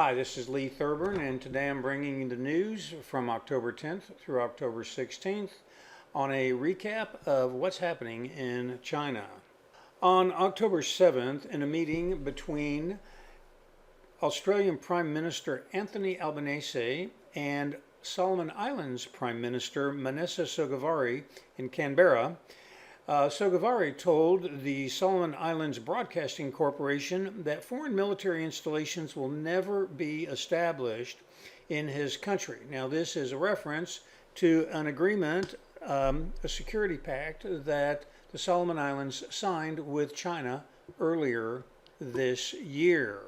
Hi, this is Lee Thurburn, and today I'm bringing you the news from October 10th through October 16th on a recap of what's happening in China. On October 7th, in a meeting between Australian Prime Minister Anthony Albanese and Solomon Islands Prime Minister Manasseh Sogavare in Canberra, Sogavare told the Solomon Islands Broadcasting Corporation that foreign military installations will never be established in his country. Now, this is a reference to an agreement, a security pact that the Solomon Islands signed with China earlier this year.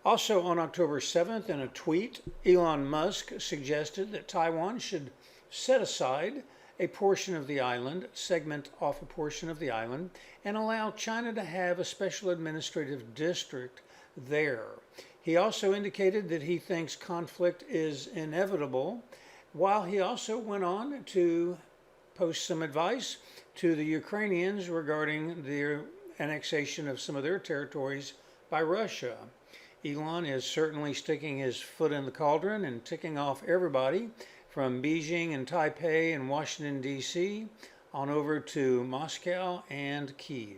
Also on October 7th, in a tweet, Elon Musk suggested that Taiwan should set aside a portion of the island, segment off a portion of the island, and allow China to have a special administrative district there. He also indicated that he thinks conflict is inevitable, while he also went on to post some advice to the Ukrainians regarding the annexation of some of their territories by Russia. Elon is certainly sticking his foot in the cauldron and ticking off everybody from Beijing and Taipei and Washington, D.C., on over to Moscow and Kyiv.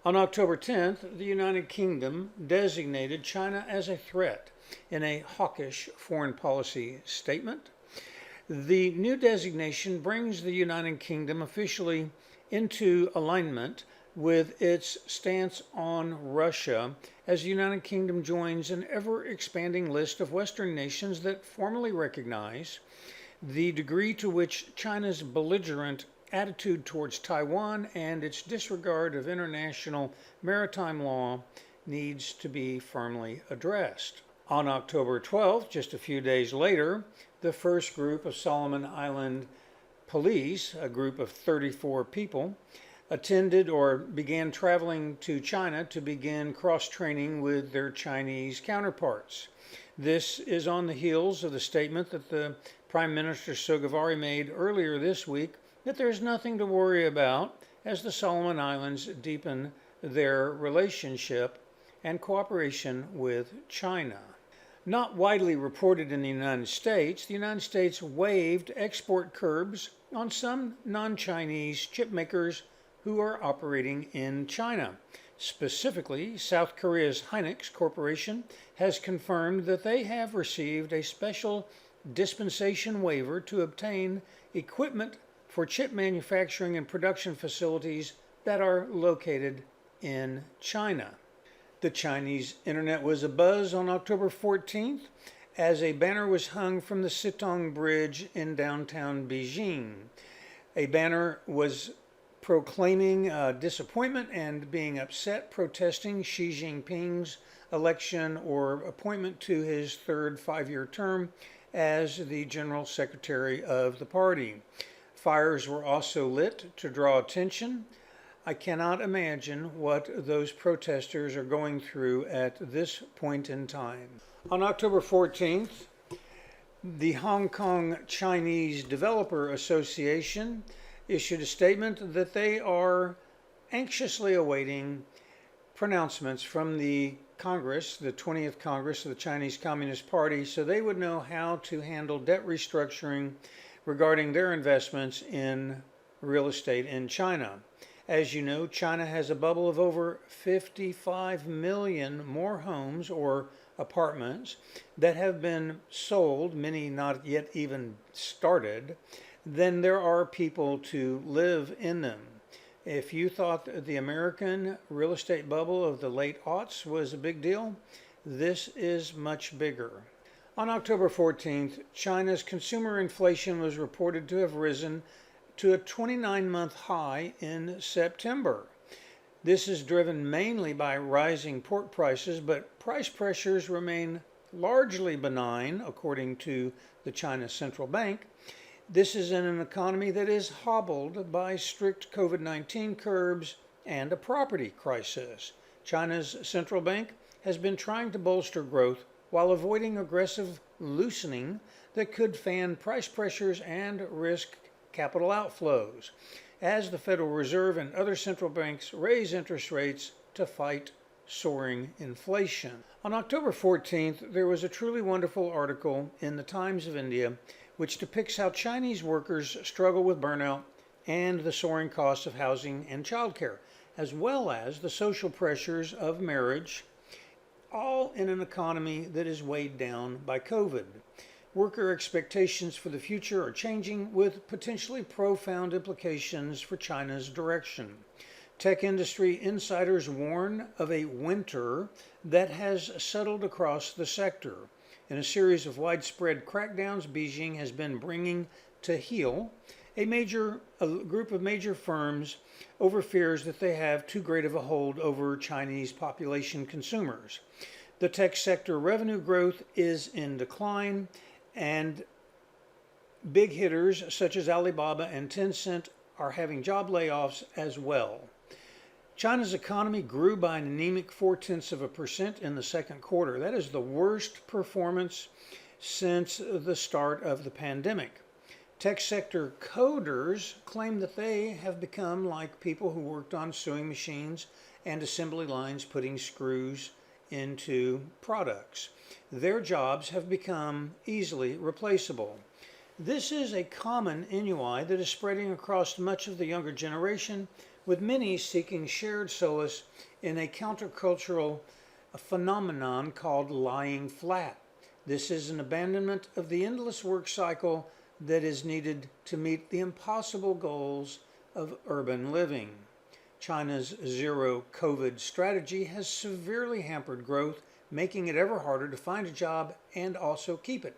On October 10th, the United Kingdom designated China as a threat in a hawkish foreign policy statement. The new designation brings the United Kingdom officially into alignment with its stance on Russia as the United Kingdom joins an ever-expanding list of Western nations that formally recognize the degree to which China's belligerent attitude towards Taiwan and its disregard of international maritime law needs to be firmly addressed. On October 12th, just a few days later, the first group of Solomon Island police, a group of 34 people, attended or began traveling to China to begin cross-training with their Chinese counterparts. This is on the heels of the statement that the Prime Minister Sogavare made earlier this week that there's nothing to worry about as the Solomon Islands deepen their relationship and cooperation with China. Not widely reported in the United States waived export curbs on some non-Chinese chip makers who are operating in China. Specifically, South Korea's Hynix Corporation has confirmed that they have received a special dispensation waiver to obtain equipment for chip manufacturing and production facilities that are located in China. The Chinese internet was abuzz on October 14th as a banner was hung from the Sitong Bridge in downtown Beijing. A banner was proclaiming disappointment and being upset, protesting Xi Jinping's election or appointment to his third five-year term as the General Secretary of the party. Fires were also lit to draw attention. I cannot imagine what those protesters are going through at this point in time. On October 14th, the Hong Kong Chinese Developer Association issued a statement that they are anxiously awaiting pronouncements from the Congress, the 20th Congress of the Chinese Communist Party, so they would know how to handle debt restructuring regarding their investments in real estate in China. As you know, China has a bubble of over 55 million more homes or apartments that have been sold, many not yet even started, than there are people to live in them. If you thought the American real estate bubble of the late aughts was a big deal, this is much bigger. On October 14th, China's consumer inflation was reported to have risen to a 29-month high in September. This is driven mainly by rising pork prices, but price pressures remain largely benign, according to the China Central Bank. This is in an economy that is hobbled by strict COVID-19 curbs and a property crisis. China's central bank has been trying to bolster growth while avoiding aggressive loosening that could fan price pressures and risk capital outflows, as the Federal Reserve and other central banks raise interest rates to fight soaring inflation. On October 14th, there was a truly wonderful article in the Times of India which depicts how Chinese workers struggle with burnout and the soaring costs of housing and childcare, as well as the social pressures of marriage, all in an economy that is weighed down by COVID. Worker expectations for the future are changing with potentially profound implications for China's direction. Tech industry insiders warn of a winter that has settled across the sector. In a series of widespread crackdowns, Beijing has been bringing to heel a group of major firms over fears that they have too great of a hold over Chinese population consumers. The tech sector revenue growth is in decline, and big hitters such as Alibaba and Tencent are having job layoffs as well. China's economy grew by an anemic 0.4% in the second quarter. That is the worst performance since the start of the pandemic. Tech sector coders claim that they have become like people who worked on sewing machines and assembly lines putting screws into products. Their jobs have become easily replaceable. This is a common ennui that is spreading across much of the younger generation, with many seeking shared solace in a countercultural phenomenon called lying flat. This is an abandonment of the endless work cycle that is needed to meet the impossible goals of urban living. China's zero COVID strategy has severely hampered growth, making it ever harder to find a job and also keep it.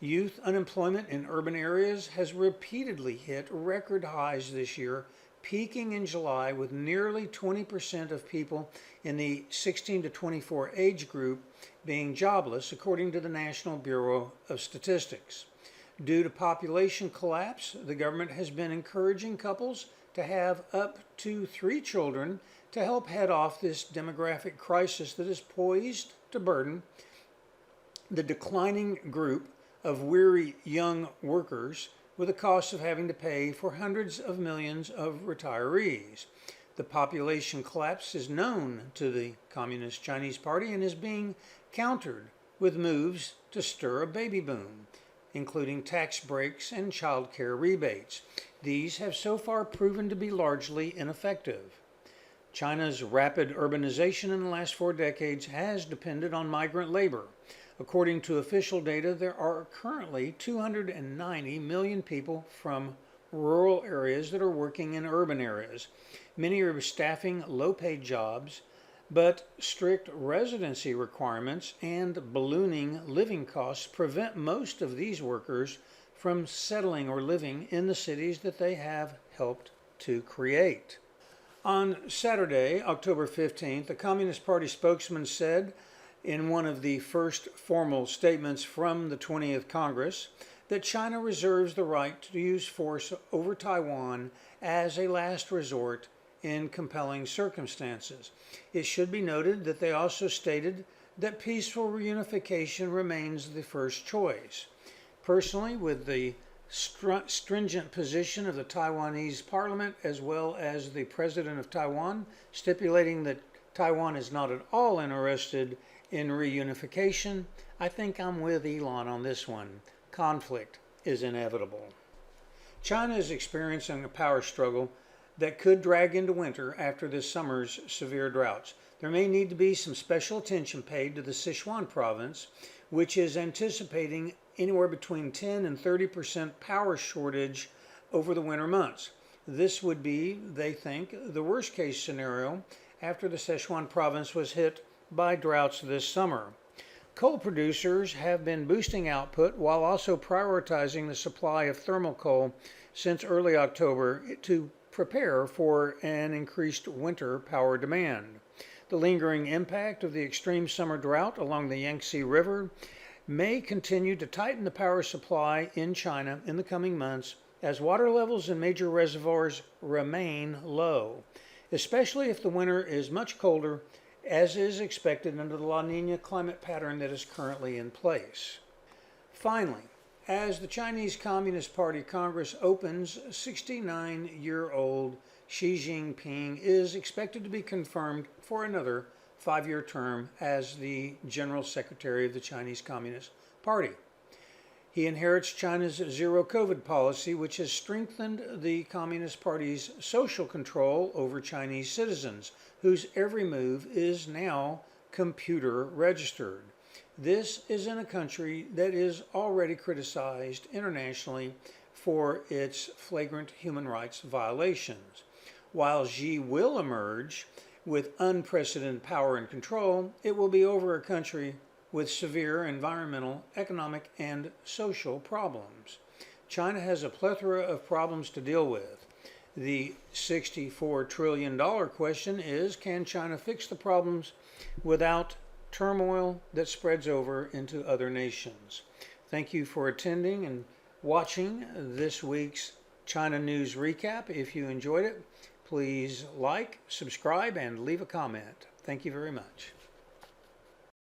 Youth unemployment in urban areas has repeatedly hit record highs this year, peaking in July with nearly 20% of people in the 16 to 24 age group being jobless, according to the National Bureau of Statistics. Due to population collapse, the government has been encouraging couples to have up to 3 children to help head off this demographic crisis that is poised to burden the declining group of weary young workers with the cost of having to pay for hundreds of millions of retirees. The population collapse is known to the Communist Chinese Party and is being countered with moves to stir a baby boom, including tax breaks and child care rebates. These have so far proven to be largely ineffective. China's rapid urbanization in the last 4 decades has depended on migrant labor. According to official data, there are currently 290 million people from rural areas that are working in urban areas. Many are staffing low-paid jobs, but strict residency requirements and ballooning living costs prevent most of these workers from settling or living in the cities that they have helped to create. On Saturday, October 15th, the Communist Party spokesman said in one of the first formal statements from the 20th Congress that China reserves the right to use force over Taiwan as a last resort in compelling circumstances. It should be noted that they also stated that peaceful reunification remains the first choice. Personally, with the stringent position of the Taiwanese parliament as well as the president of Taiwan stipulating that Taiwan is not at all interested in reunification, I think I'm with Elon on this one. Conflict is inevitable. China is experiencing a power struggle that could drag into winter after this summer's severe droughts. There may need to be some special attention paid to the Sichuan province, which is anticipating anywhere between 10 and 30% power shortage over the winter months. This would be, they think, the worst case scenario after the Sichuan province was hit by droughts this summer. Coal producers have been boosting output while also prioritizing the supply of thermal coal since early October to prepare for an increased winter power demand. The lingering impact of the extreme summer drought along the Yangtze River may continue to tighten the power supply in China in the coming months as water levels in major reservoirs remain low, especially if the winter is much colder, as is expected under the La Nina climate pattern that is currently in place. Finally, as the Chinese Communist Party Congress opens, 69-year-old Xi Jinping is expected to be confirmed for another 5-year term as the General Secretary of the Chinese Communist Party. He inherits China's zero COVID policy, which has strengthened the Communist Party's social control over Chinese citizens, whose every move is now computer registered. This is in a country that is already criticized internationally for its flagrant human rights violations. While Xi will emerge with unprecedented power and control, it will be over a country with severe environmental, economic, and social problems. China has a plethora of problems to deal with. The $64 trillion question is, can China fix the problems without turmoil that spreads over into other nations? Thank you for attending and watching this week's China News Recap. If you enjoyed it, please like, subscribe, and leave a comment. Thank you very much.